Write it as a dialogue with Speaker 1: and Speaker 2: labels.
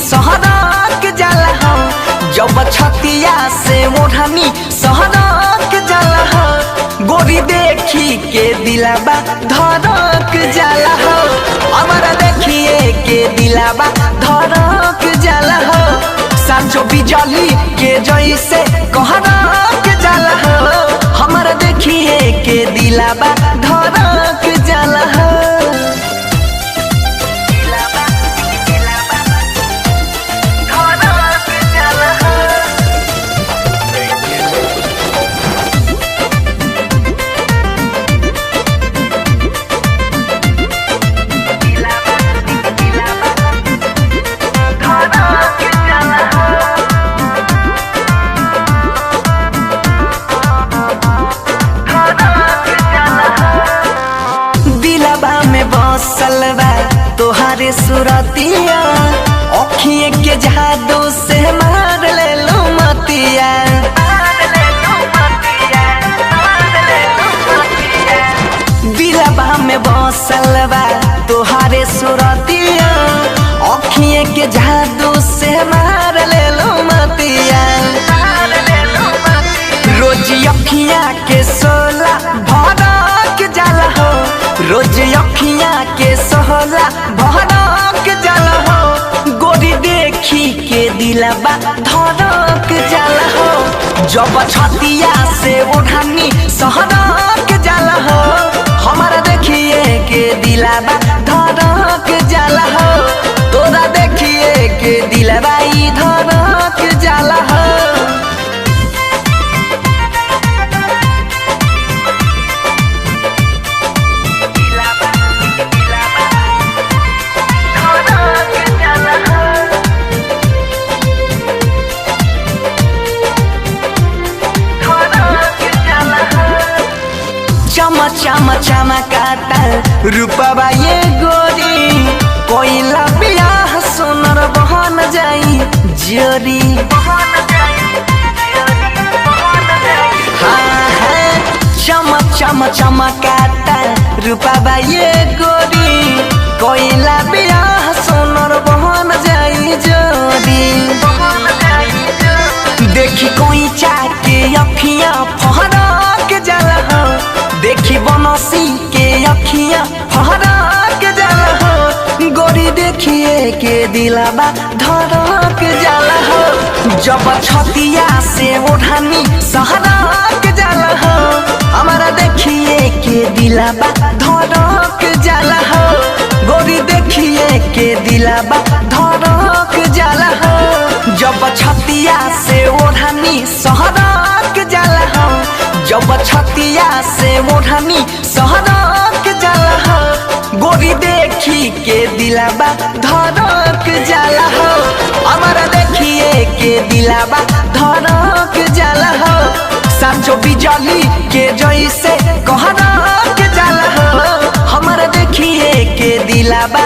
Speaker 1: सहरक जाला हो, जब छतिया से ओढ़नी सहरक जाला हो, गोरी देखी के दिलाबा धड़क जाला हो, हमारा देखिए के दिलाबा धड़क जाला हो, सांचो बिजली के जैसे कहरक जाला हो, हमारा देखिए के दिलाबा धड़क जाला हो। सलवा तोहारे सुरतिया अखिए के जादू से मार ले लो मतिया, दिलबा में बसलवा तोहारे सुरतिया अखिए के जादू से मार ले लो मतिया, रोज अखिया के सोला भड़क जाला हो, रोज अखिया के सोहला भड़क जाला हो, गोरी देखी के दिलबा धड़क जाला हो, जब छतिया से ओढ़नी सहरक जाला हो, हमारा देखिए के दिलबा धड़क जाला हो, तोरा देखिए के दिलबा ई धड़क जाला हो। चमा चमा चमकाता रूपवा ये गोरी, कोइला बियाह सोनर बहन जाई जोरी, हाँ हाँ चमा चमा चमकाता रूपवा ये गोरी, कोइला बियाह सोनर बहन जाई जोरी, देखी कोई चाके अखियां फहरक जाला हो, देखी बनसी के अखियां फहरक जाला हो, गोरी देखिए के दिलबा धड़क जाला हो, जब छतिया से ओढ़नी सहरक जाला हो, हमारा देखिए के दिलबा धड़क जाला हो, गोरी देखिए के दिलबा धड़क जाला हो, जब छतिया से ओढ़नी सहरक जाला हो, जब छतिया से ओढ़नी सहरक जाला हो, गोरी देखी के दिलबा धड़क जाला हो, हमारा देखिए के दिलबा धड़क जाला हो, सांचो बिजली के जैसे कहरक जाला हो, हमारा देखिए के दिलबा